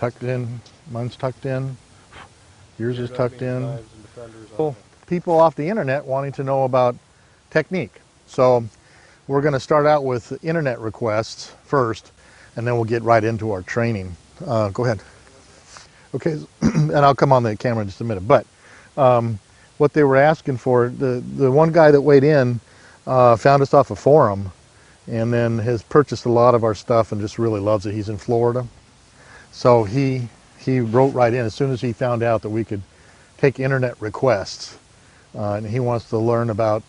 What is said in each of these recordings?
tucked in. Mine's tucked in. Yours is tucked in. People off the internet wanting to know about technique. So we're going to start out with internet requests first, and then we'll get right into our training. Go ahead. Okay, and I'll come on the camera in just a minute. But what they were asking for, the one guy that weighed in found us off a forum, and then has purchased a lot of our stuff and just really loves it. He's in Florida. So he wrote right in as soon as he found out that we could take internet requests. And he wants to learn about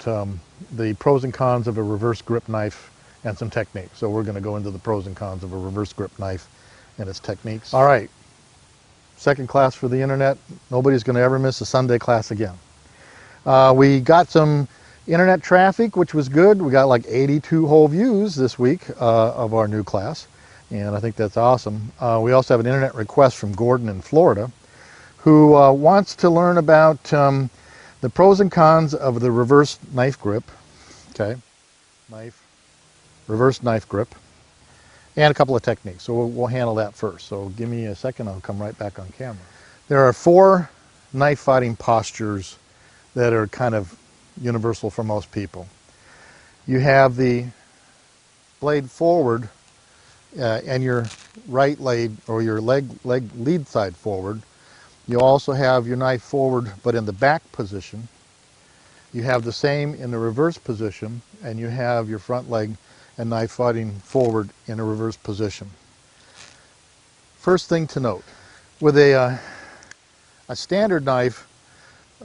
the pros and cons of a reverse grip knife and some techniques. So we're going to go into the pros and cons of a reverse grip knife and its techniques. All right, second class for the internet. Nobody's going to ever miss a Sunday class again. We got some internet traffic, which was good. We got like 82 whole views this week of our new class, and I think that's awesome. We also have an internet request from Gordon in Florida, who wants to learn about the pros and cons of the reverse knife grip, okay, reverse knife grip, and a couple of techniques. So we'll handle that first. So give me a second, I'll come right back on camera. There are 4 knife fighting postures that are kind of universal for most people. You have the blade forward and your right leg or your leg lead side forward. You also have your knife forward but in the back position. You have the same in the reverse position, and you have your front leg and knife fighting forward in a reverse position. First thing to note, with a standard knife,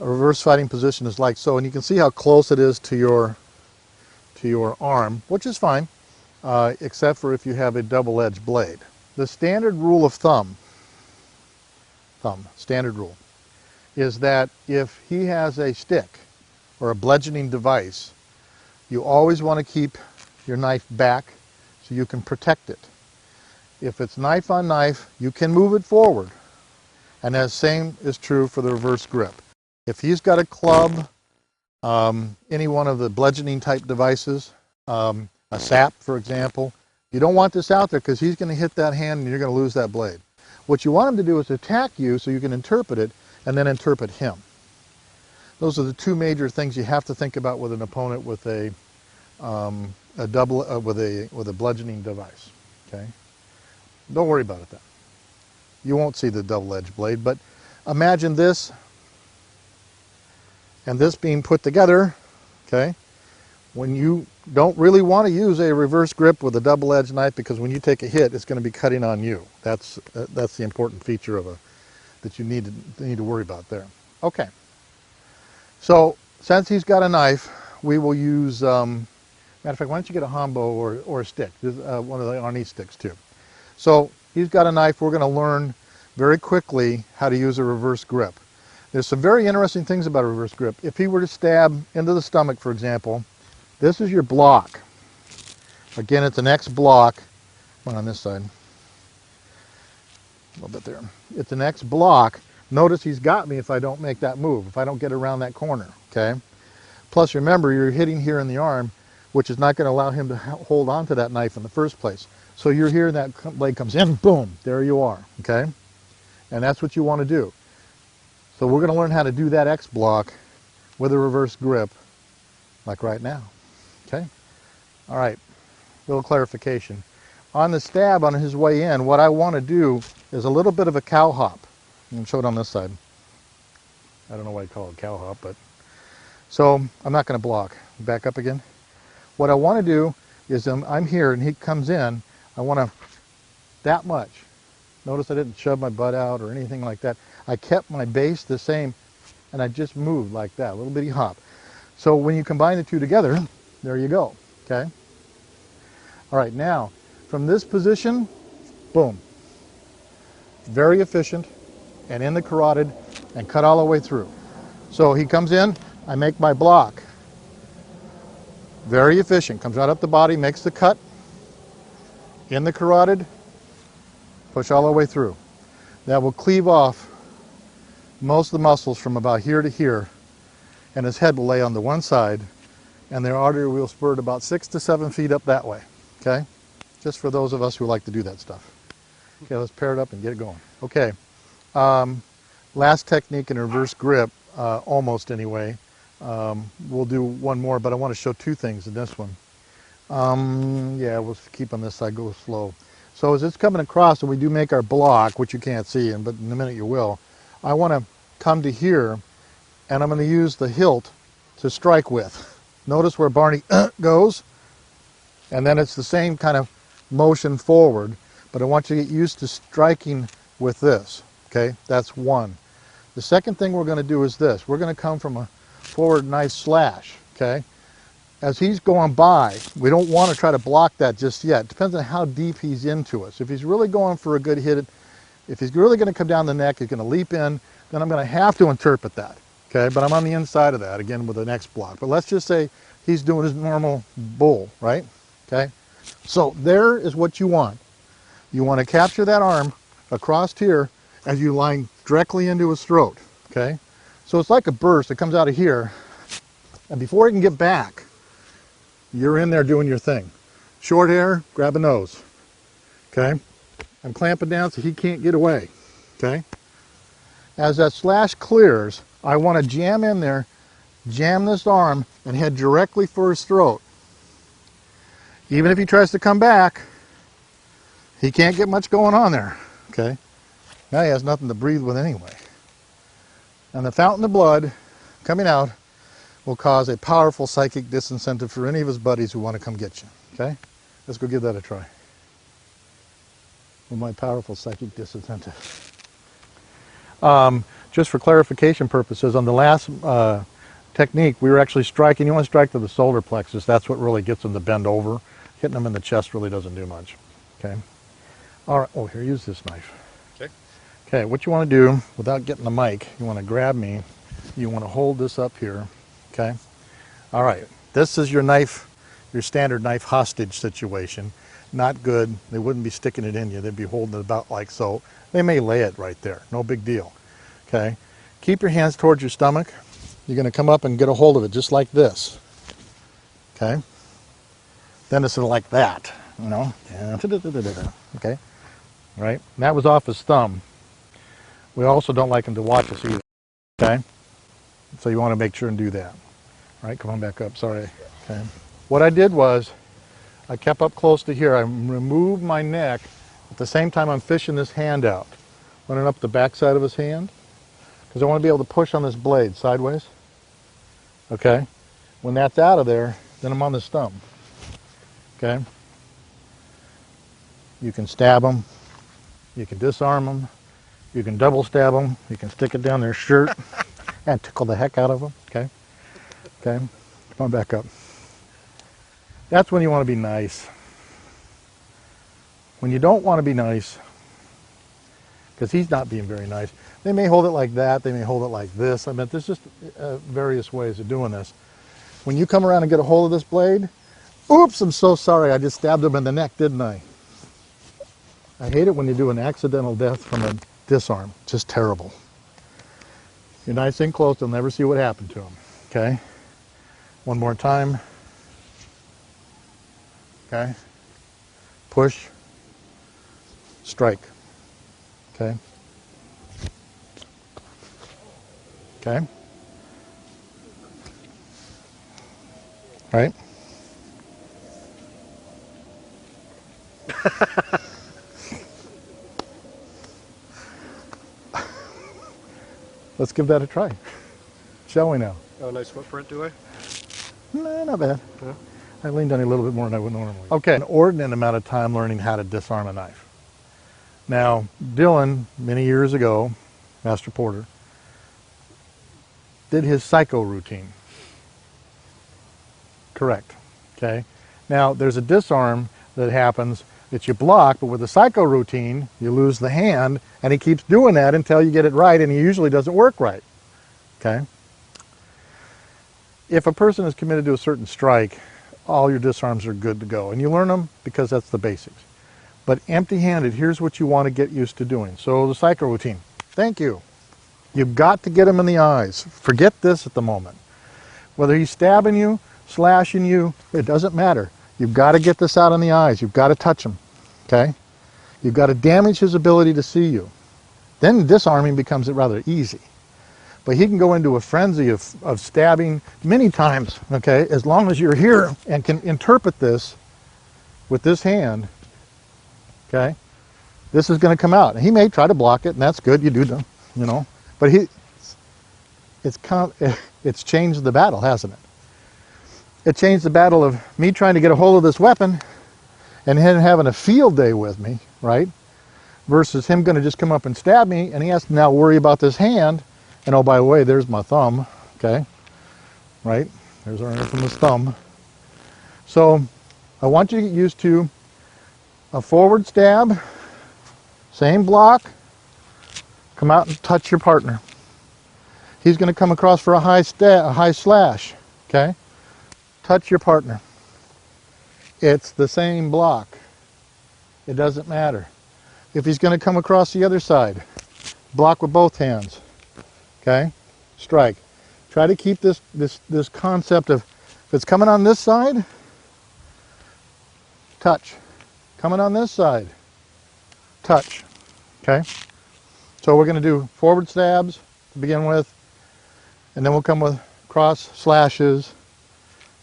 a reverse fighting position is like so, and you can see how close it is to your arm, which is fine, except for if you have a double-edged blade. The standard rule of standard rule, is that if he has a stick or a bludgeoning device, you always want to keep your knife back so you can protect it. If it's knife on knife, you can move it forward, and the same is true for the reverse grip. If he's got a club, any one of the bludgeoning type devices, a sap for example, you don't want this out there because he's going to hit that hand and you're going to lose that blade. What you want him to do is attack you so you can interpret it and then interpret him. Those are the 2 major things you have to think about with an opponent with a bludgeoning device. Okay, don't worry about it then. You won't see the double-edged blade, but imagine this and this being put together, okay, when you don't really want to use a reverse grip with a double-edged knife, because when you take a hit, it's going to be cutting on you. That's the important feature of that you need to worry about there. Okay, so since he's got a knife, we will use, matter of fact, why don't you get a hombo or a stick, one of the Arnie sticks too. So he's got a knife. We're going to learn very quickly how to use a reverse grip. There's some very interesting things about a reverse grip. If he were to stab into the stomach, for example, this is your block. Again, it's an X block. One on this side. A little bit there. It's an X block. Notice he's got me if I don't make that move, if I don't get around that corner, okay? Plus, remember, you're hitting here in the arm, which is not going to allow him to hold on to that knife in the first place. So you're here and that blade comes in, boom, there you are, okay? And that's what you want to do. So we're going to learn how to do that X block with a reverse grip, like right now, okay? All right, little clarification. On the stab on his way in, what I want to do is a little bit of a cow hop. I'm going to show it on this side. I don't know why you call it cow hop, but... So I'm not going to block. Back up again. What I want to do is I'm here and he comes in, I want to, that much. Notice I didn't shove my butt out or anything like that. I kept my base the same and I just moved like that, a little bitty hop. So when you combine the 2 together, there you go, okay? All right, now, from this position, boom. Very efficient and in the carotid and cut all the way through. So he comes in, I make my block. Very efficient, comes right up the body, makes the cut, in the carotid, push all the way through. That will cleave off most of the muscles from about here to here, and his head will lay on the one side, and the artery will spurt about 6 to 7 feet up that way, okay? Just for those of us who like to do that stuff. Okay, let's pair it up and get it going. Okay, last technique in reverse grip, almost anyway. We'll do one more, but I want to show two things in this one. Yeah, we'll keep on this side, go slow. So as it's coming across and we do make our block, which you can't see, but in a minute you will, I want to come to here and I'm going to use the hilt to strike with. Notice where Barney goes, and then it's the same kind of motion forward, but I want you to get used to striking with this. Okay, that's one. The second thing we're going to do is this. We're going to come from a forward nice slash. Okay, as he's going by, we don't want to try to block that just yet. It depends on how deep he's into us. If he's really going for a good hit, if he's really going to come down the neck, he's going to leap in, then I'm going to have to interpret that. Okay, but I'm on the inside of that again with the next block. But let's just say he's doing his normal bull, right? Okay, so there is what you want. You want to capture that arm across here as you line directly into his throat. Okay, so it's like a burst that comes out of here, and before he can get back, you're in there doing your thing. Short hair, grab a nose. Okay, I'm clamping down so he can't get away. Okay, as that slash clears, I want to jam in there, jam this arm, and head directly for his throat. Even if he tries to come back, he can't get much going on there. Okay, now he has nothing to breathe with anyway. And the fountain of blood coming out will cause a powerful psychic disincentive for any of his buddies who want to come get you. Okay, let's go give that a try. With my powerful psychic disincentive. Just for clarification purposes, on the last technique, we were actually striking. You want to strike to the solar plexus. That's what really gets them to bend over. Hitting them in the chest really doesn't do much. Okay. All right. Oh, here, use this knife. Okay. Okay. What you want to do, without getting the mic, you want to grab me. You want to hold this up here. Okay. All right. This is your knife, your standard knife hostage situation. Not good. They wouldn't be sticking it in you. They'd be holding it about like so. They may lay it right there. No big deal. Okay. Keep your hands towards your stomach. You're going to come up and get a hold of it just like this. Okay. Then it's sort of like that, you know. Okay. Right. And that was off his thumb. We also don't like him to watch us either. Okay. So you want to make sure and do that. All right. Come on back up. Sorry. Okay. What I did was I kept up close to here. I removed my neck. At the same time, I'm fishing this hand out, running up the back side of his hand, because I want to be able to push on this blade sideways. Okay. When that's out of there, then I'm on the stump. Okay. You can stab them. You can disarm them. You can double stab them. You can stick it down their shirt and tickle the heck out of them. Okay. Okay. Come on back up. That's when you want to be nice. When you don't want to be nice, because he's not being very nice, they may hold it like that, they may hold it like this. I mean, there's just various ways of doing this. When you come around and get a hold of this blade, oops, I'm so sorry, I just stabbed him in the neck, didn't I? I hate it when you do an accidental death from a disarm. Just terrible. You're nice and close, they'll never see what happened to him. Okay? One more time. Okay? Push. Strike. Okay? Okay? Right? Let's give that a try. Shall we now? Oh, nice footprint, do I? No, not bad. Yeah. I leaned on you a little bit more than I would normally. Okay, an inordinate amount of time learning how to disarm a knife. Now, Dylan, many years ago, Master Porter, did his psycho routine. Correct. Okay. Now, there's a disarm that happens that you block, but with the psycho routine, you lose the hand, and he keeps doing that until you get it right, and he usually doesn't work right. Okay. If a person is committed to a certain strike, all your disarms are good to go, and you learn them because that's the basics. But empty-handed, here's what you want to get used to doing. So the psycho routine. Thank you. You've got to get him in the eyes. Forget this at the moment. Whether he's stabbing you, slashing you, it doesn't matter. You've got to get this out in the eyes. You've got to touch him. Okay? You've got to damage his ability to see you. Then disarming becomes rather easy. But he can go into a frenzy of stabbing many times, okay, as long as you're here and can interpret this with this hand, okay, this is going to come out. And he may try to block it, and that's good, you do them, you know. But it's changed the battle, hasn't it? It changed the battle of me trying to get a hold of this weapon and him having a field day with me, right? Versus him going to just come up and stab me, and he has to now worry about this hand. And oh, by the way, there's my thumb, okay? Right? There's our infamous thumb. So I want you to get used to a forward stab, same block, come out and touch your partner. He's going to come across for a high slash, okay? Touch your partner. It's the same block. It doesn't matter. If he's going to come across the other side, block with both hands, okay? Strike. Try to keep this concept of, if it's coming on this side, touch. Coming on this side, touch, okay? So we're going to do forward stabs to begin with, and then we'll come with cross slashes,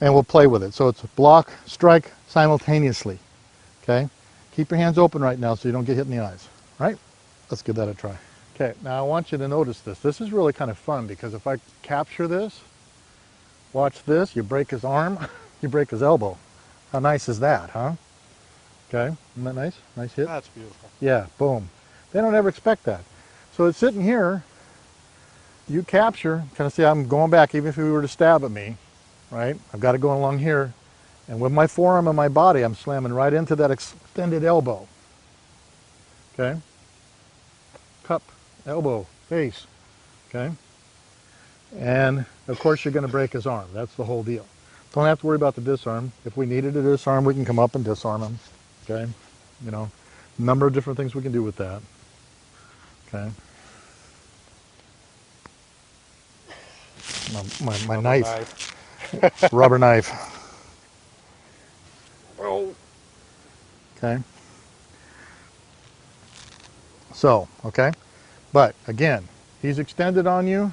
and we'll play with it. So it's block, strike simultaneously, okay? Keep your hands open right now so you don't get hit in the eyes, right? Let's give that a try. Okay, now I want you to notice this. This is really kind of fun because if I capture this, watch this, you break his arm, you break his elbow. How nice is that, huh? Okay, isn't that nice? Nice hit? That's beautiful. Yeah, boom. They don't ever expect that. So it's sitting here, you capture, kind of see I'm going back even if he were to stab at me, right? I've got it going along here, and with my forearm and my body, I'm slamming right into that extended elbow. Okay? Cup, elbow, face, okay? And of course you're going to break his arm. That's the whole deal. Don't have to worry about the disarm. If we needed to disarm, we can come up and disarm him, okay? You know, a number of different things we can do with that, okay? My knife. Rubber knife. Oh. Okay. So, okay. But again, he's extended on you.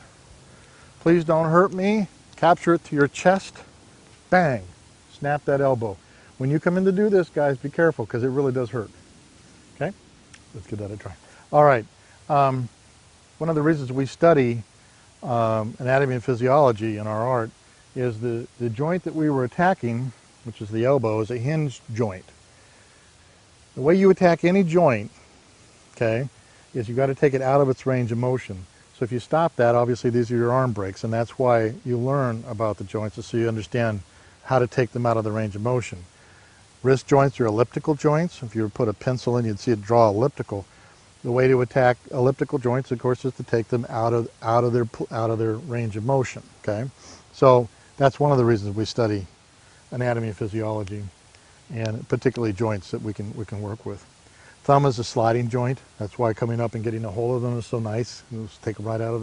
Please don't hurt me. Capture it to your chest. Bang. Snap that elbow. When you come in to do this, guys, be careful because it really does hurt. Okay? Let's give that a try. All right. One of the reasons we study anatomy and physiology in our art is the joint that we were attacking, which is the elbow, is a hinge joint. The way you attack any joint, okay, is you've got to take it out of its range of motion. So if you stop that, obviously these are your arm breaks, and that's why you learn about the joints, so you understand how to take them out of the range of motion. Wrist joints are elliptical joints. If you were to put a pencil in, you'd see it draw elliptical. The way to attack elliptical joints, of course, is to take them out of their range of motion. Okay, so that's one of the reasons we study anatomy and physiology, and particularly joints that we can work with. Thumb is a sliding joint. That's why coming up and getting a hold of them is so nice. It'll take them right out of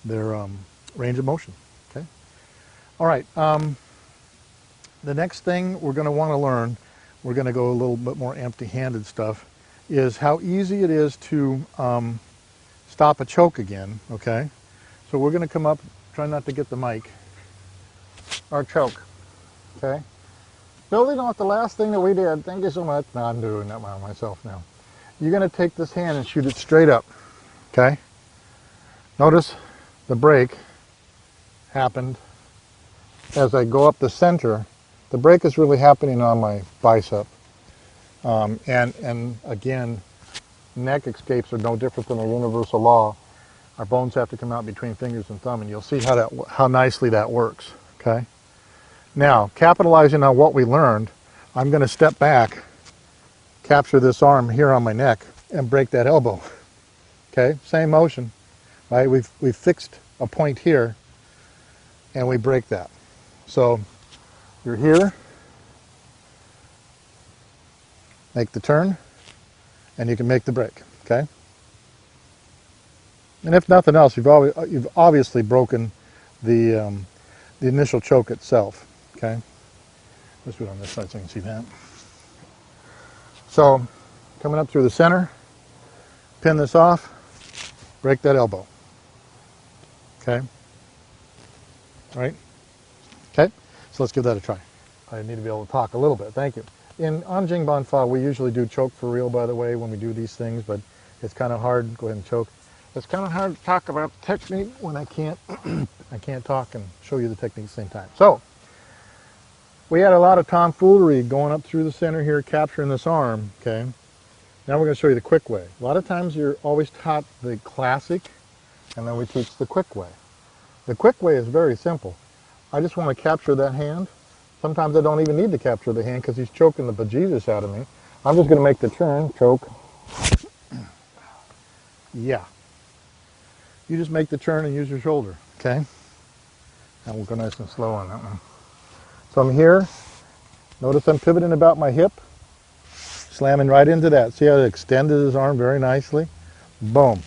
their range of motion. Okay. All right. The next thing we're going to want to learn, we're going to go a little bit more empty-handed stuff, is how easy it is to stop a choke again. Okay. So we're going to come up, try not to get the mic. Our choke. Okay. Building off the last thing that we did, thank you so much. No, I'm doing that by myself now. You're going to take this hand and shoot it straight up, okay? Notice the break happened as I go up the center. The break is really happening on my bicep. And again, neck escapes are no different than a universal law. Our bones have to come out between fingers and thumb, and you'll see how nicely that works, okay? Now, capitalizing on what we learned, I'm going to step back, capture this arm here on my neck, and break that elbow. Okay, same motion, right? We've fixed a point here, and we break that. So you're here, make the turn, and you can make the break. Okay. And if nothing else, you've obviously broken the initial choke itself. Okay. Let's do it on this side so you can see that. So coming up through the center. Pin this off, break that elbow. Okay? Right? Okay? So let's give that a try. I need to be able to talk a little bit. Thank you. In Anjing Banfa, we usually do choke for real, by the way, when we do these things, but it's kind of hard. Go ahead and choke. It's kind of hard to talk about technique when I can't I can't talk and show you the technique at the same time. So, we had a lot of tomfoolery going up through the center here, capturing this arm, okay? Now we're going to show you the quick way. A lot of times you're always taught the classic, and then we teach the quick way. The quick way is very simple. I just want to capture that hand. Sometimes I don't even need to capture the hand because he's choking the bejesus out of me. I'm just going to make the turn, choke. Yeah. You just make the turn and use your shoulder, okay? And we'll go nice and slow on that one. So I'm here. Notice I'm pivoting about my hip. Slamming right into that. See how it extended his arm very nicely? Boom.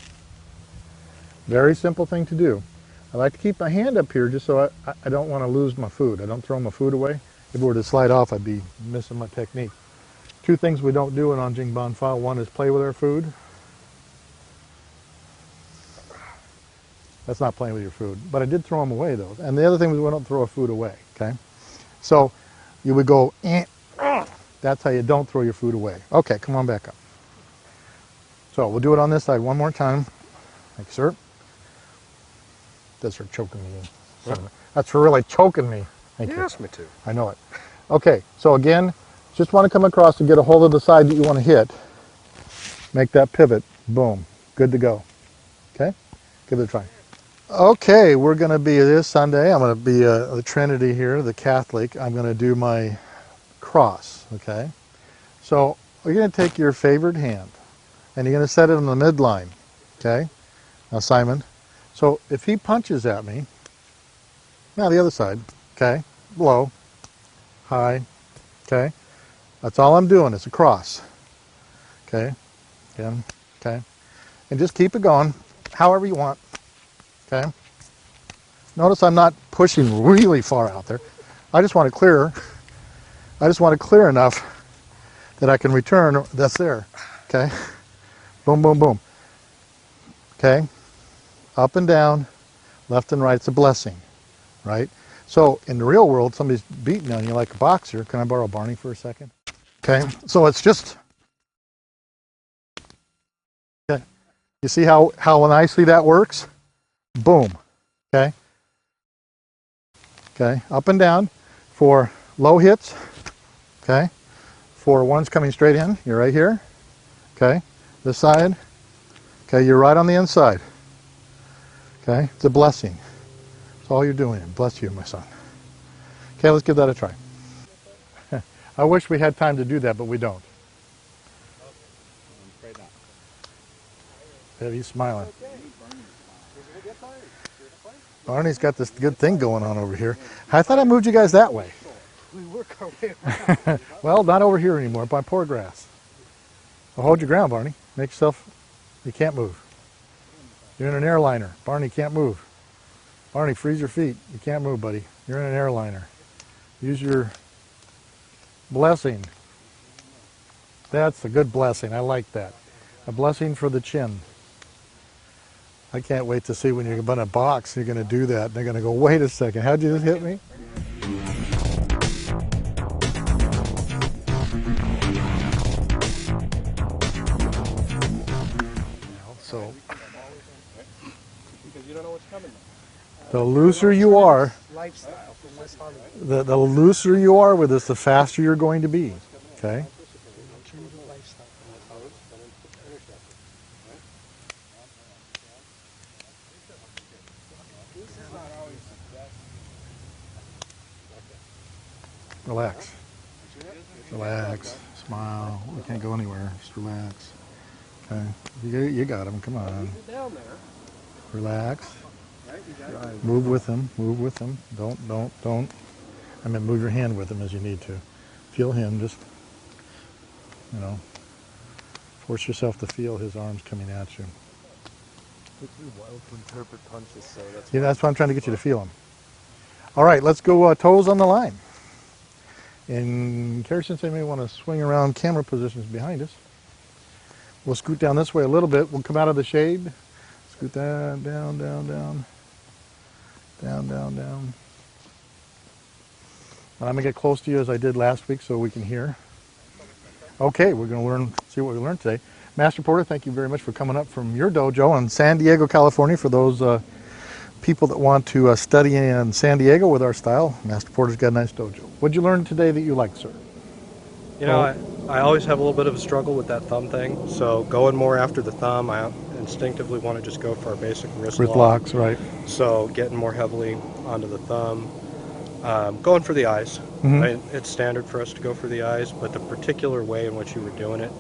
Very simple thing to do. I like to keep my hand up here just so I don't want to lose my food. I don't throw my food away. If it were to slide off, I'd be missing my technique. Two things we don't do in Anjing Banfa. One is play with our food. That's not playing with your food. But I did throw them away, though. And the other thing is we don't throw our food away, okay? So you would go, that's how you don't throw your food away. Okay, come on back up. So we'll do it on this side one more time. Thank you, sir. That's for choking me. That's for really choking me. Thank you. You asked me to. I know it. Okay, so again, just want to come across and get a hold of the side that you want to hit. Make that pivot. Boom. Good to go. Okay? Give it a try. Okay, we're going to be this Sunday. I'm going to be the Trinity here, the Catholic. I'm going to do my cross. Okay? So you're going to take your favored hand and you're going to set it on the midline. Okay? Now, Simon. So if he punches at me, now the other side, okay, low, high, okay, that's all I'm doing, it's a cross, okay, again, okay, and just keep it going however you want, okay. Notice I'm not pushing really far out there. I just want to clear enough that I can return, that's there, okay, boom, boom, boom, okay. Up and down, left and right, it's a blessing, right? So in the real world, somebody's beating on you like a boxer. Can I borrow Barney for a second? Okay, so it's just, okay. You see how nicely that works? Boom, okay? Okay, up and down for low hits, okay? For ones coming straight in, you're right here, okay? This side, okay, you're right on the inside. Okay, it's a blessing. That's all you're doing. Bless you, my son. Okay, let's give that a try. I wish we had time to do that, but we don't. Yeah, he's smiling. Barney's got this good thing going on over here. I thought I moved you guys that way. We work our way around. Well, not over here anymore, by poor grass. Well, hold your ground, Barney. Make yourself, you can't move. You're in an airliner. Barney can't move. Barney, freeze your feet. You can't move, buddy. You're in an airliner. Use your blessing. That's a good blessing. I like that. A blessing for the chin. I can't wait to see when you're going to box, you're going to do that. They're going to go, wait a second, how'd you just hit me? So, Because you don't know what's coming. the looser you are, the looser you are with this, the faster you're going to be. Okay? Relax. Relax. Smile. We can't go anywhere. Just relax. Okay. You got him. Come on. Relax. Move with him. Move with him. Don't. I mean, move your hand with him as you need to. Feel him. Just, force yourself to feel his arms coming at you. Yeah, that's why I'm trying to get you to feel him. All right, let's go toes on the line. And Sensei may want to swing around camera positions behind us. We'll scoot down this way a little bit. We'll come out of the shade. Scoot that down, down, down. Down, down, down. And I'm going to get close to you as I did last week so we can hear. Okay, we're going to see what we learned today. Master Porter, thank you very much for coming up from your dojo in San Diego, California. For those people that want to study in San Diego with our style, Master Porter's got a nice dojo. What did you learn today that you liked, sir? You know, I always have a little bit of a struggle with that thumb thing. So going more after the thumb, I instinctively want to just go for a basic wrist lock. Locks, right. So getting more heavily onto the thumb. Going for the eyes. It's standard for us to go for the eyes, but the particular way in which you were doing it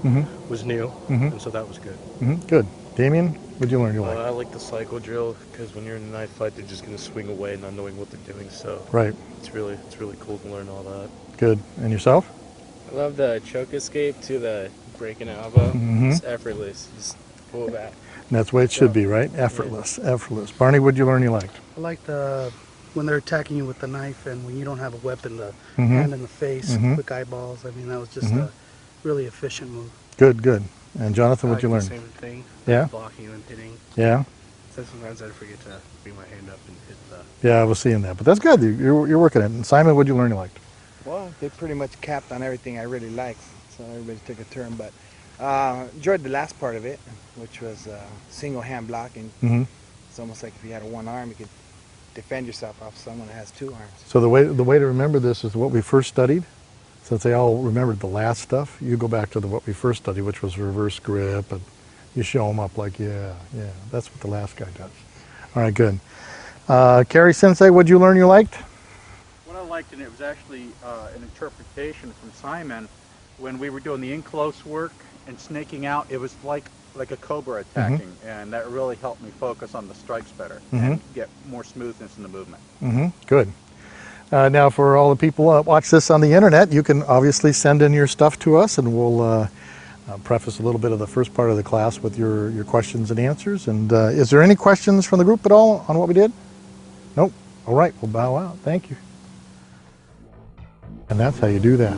was new, and so that was good. Good. Damien, what did you learn you liked? I like the cycle drill because when you're in a knife fight, they're just going to swing away not knowing what they're doing. So Right. it's really cool to learn all that. Good. And yourself? I love the choke escape to the breaking elbow. It's effortless. Just pull back. And that's the way it should be, right? Effortless. Effortless. Barney, what did you learn you liked? I like the when they're attacking you with the knife and when you don't have a weapon, the hand in the face, quick eyeballs. I mean, that was just a really efficient move. Good, good. And Jonathan, what did you learn? Same thing. Yeah? Blocking and hitting. Yeah? So sometimes I forget to bring my hand up and hit the... Yeah, I was seeing that. But that's good. You're working it. And Simon, what did you learn you liked? Well, they pretty much capped on everything I really liked, so everybody took a turn. But enjoyed the last part of it, which was single hand blocking. It's almost like if you had one arm, you could defend yourself off someone that has two arms. So the way to remember this is what we first studied. Since they all remembered the last stuff, you go back to what we first studied, which was reverse grip, and you show them up like, yeah, that's what the last guy does. All right, good. Kerry Sensei, what did you learn you liked? What I liked, and it was actually an interpretation from Simon, when we were doing the in-close work and snaking out, it was like a cobra attacking, and that really helped me focus on the strikes better and get more smoothness in the movement. Good. Now, for all the people that watch this on the internet, you can obviously send in your stuff to us, and we'll preface a little bit of the first part of the class with your questions and answers. And is there any questions from the group at all on what we did? Nope. All right, we'll bow out. Thank you. And that's how you do that.